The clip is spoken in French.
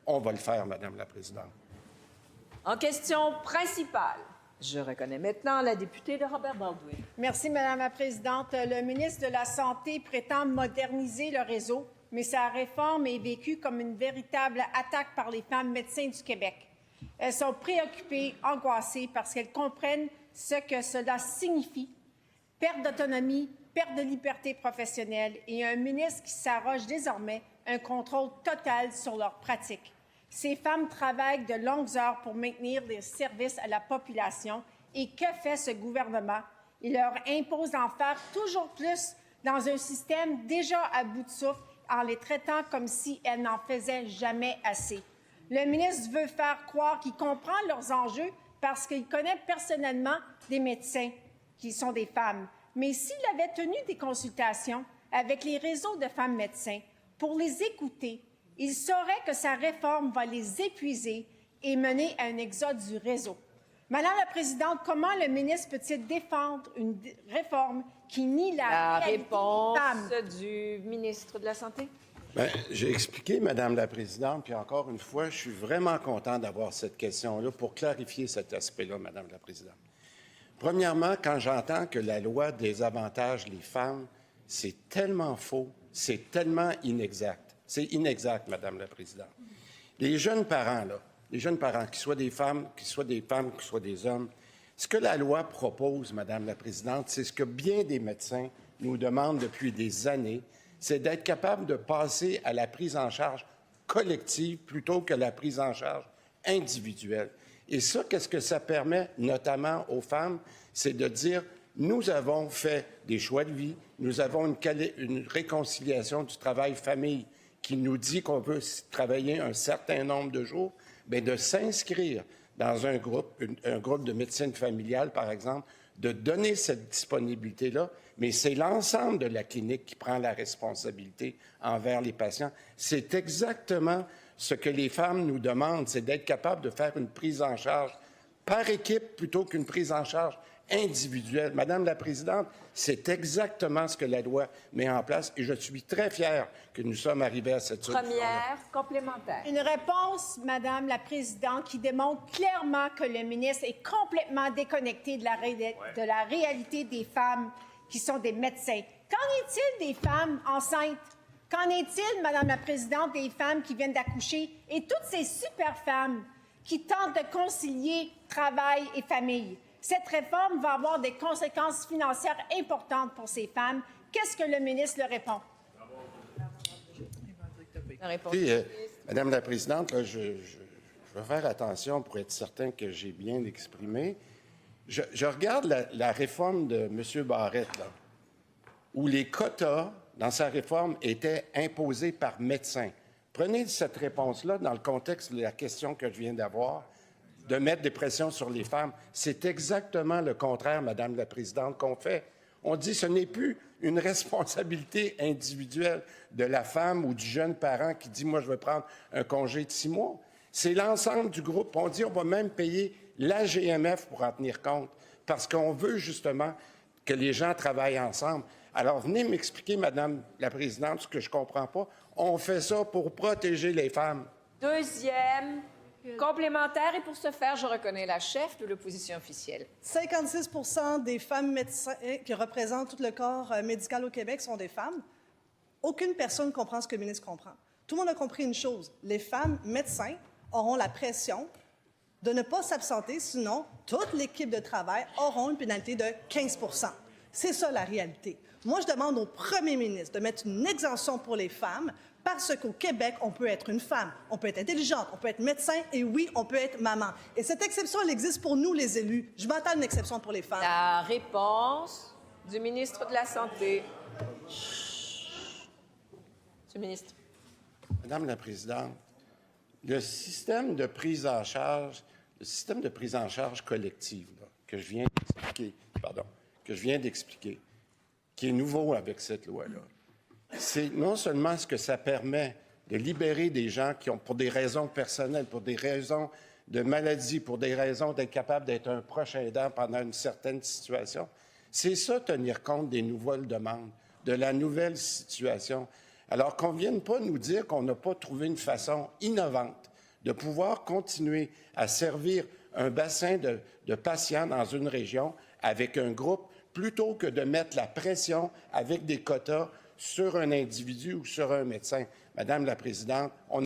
On va le faire, Madame la Présidente. En question principale, je reconnais maintenant la députée de Robert Baldwin. Merci, Madame la Présidente. Le ministre de la Santé prétend moderniser le réseau, mais sa réforme est vécue comme une véritable attaque par les femmes médecins du Québec. Elles sont préoccupées, angoissées, parce qu'elles comprennent ce que cela signifie. Perte d'autonomie, perte de liberté professionnelle et un ministre qui s'arroge désormais un contrôle total sur leurs pratiques. Ces femmes travaillent de longues heures pour maintenir des services à la population. Et que fait ce gouvernement? Il leur impose d'en faire toujours plus dans un système déjà à bout de souffle en les traitant comme si elles n'en faisaient jamais assez. Le ministre veut faire croire qu'il comprend leurs enjeux parce qu'il connaît personnellement des médecins qui sont des femmes. Mais s'il avait tenu des consultations avec les réseaux de femmes médecins pour les écouter, il saurait que sa réforme va les épuiser et mener à un exode du réseau. Madame la Présidente, comment le ministre peut-il défendre une réforme qui nie la réalité réponse des femmes? du ministre de la Santé. Bien, j'ai expliqué, Madame la Présidente, puis encore une fois, je suis vraiment content d'avoir cette question-là pour clarifier cet aspect-là, Madame la Présidente. Premièrement, quand j'entends que la loi désavantage les femmes, c'est tellement faux, c'est tellement inexact. C'est inexact, Madame la Présidente. Les jeunes parents, qu'ils soient des femmes, qu'ils soient des hommes, ce que la loi propose, Madame la Présidente, c'est ce que bien des médecins nous demandent depuis des années, c'est d'être capable de passer à la prise en charge collective plutôt que la prise en charge individuelle. Et ça, qu'est-ce que ça permet, notamment aux femmes, c'est de dire, nous avons fait des choix de vie, nous avons une réconciliation du travail-famille qui nous dit qu'on veut travailler un certain nombre de jours, bien, de s'inscrire dans un groupe de médecine familiale, par exemple, de donner cette disponibilité-là, mais c'est l'ensemble de la clinique qui prend la responsabilité envers les patients. C'est exactement ce que les femmes nous demandent, c'est d'être capable de faire une prise en charge par équipe plutôt qu'une prise en charge individuelle. Madame la Présidente, c'est exactement ce que la loi met en place et je suis très fier que nous sommes arrivés à cette solution. Première complémentaire. Une réponse, Madame la Présidente, qui démontre clairement que le ministre est complètement déconnecté de la réalité des femmes qui sont des médecins. Qu'en est-il des femmes enceintes? Qu'en est-il, Madame la Présidente, des femmes qui viennent d'accoucher et toutes ces super femmes qui tentent de concilier travail et famille? Cette réforme va avoir des conséquences financières importantes pour ces femmes. Qu'est-ce que le ministre leur répond? Madame la Présidente, là, je vais faire attention pour être certain que j'ai bien exprimé. Je regarde la réforme de M. Barrette, là, où les quotas dans sa réforme étaient imposés par médecins. Prenez cette réponse-là dans le contexte de la question que je viens d'avoir, de mettre des pressions sur les femmes. C'est exactement le contraire, Madame la Présidente, qu'on fait. On dit que ce n'est plus une responsabilité individuelle de la femme ou du jeune parent qui dit « moi, je veux prendre un congé de 6 mois ». C'est l'ensemble du groupe. On dit on va même payer la GMF pour en tenir compte parce qu'on veut justement que les gens travaillent ensemble. Alors, venez m'expliquer, Madame la Présidente, ce que je ne comprends pas. On fait ça pour protéger les femmes. Deuxième complémentaire, et pour ce faire, je reconnais la chef de l'opposition officielle. 56 % des femmes médecins qui représentent tout le corps médical au Québec sont des femmes. Aucune personne ne comprend ce que le ministre comprend. Tout le monde a compris une chose. Les femmes médecins auront la pression de ne pas s'absenter, sinon toute l'équipe de travail auront une pénalité de 15 %. C'est ça la réalité. Moi, je demande au premier ministre de mettre une exemption pour les femmes parce qu'au Québec, on peut être une femme, on peut être intelligente, on peut être médecin et oui, on peut être maman. Et cette exception, elle existe pour nous, les élus. Je m'attends à une exception pour les femmes. La réponse du ministre de la Santé. Monsieur le ministre. Madame la Présidente, le système de prise en charge collective là, que je viens d'expliquer, qui est nouveau avec cette loi-là, c'est non seulement ce que ça permet de libérer des gens qui ont, pour des raisons personnelles, pour des raisons de maladie, pour des raisons d'être capable d'être un proche aidant pendant une certaine situation, c'est ça, tenir compte des nouvelles demandes, de la nouvelle situation. Alors qu'on ne vienne pas nous dire qu'on n'a pas trouvé une façon innovante de pouvoir continuer à servir un bassin de patients dans une région avec un groupe, plutôt que de mettre la pression avec des quotas sur un individu ou sur un médecin. Madame la Présidente, on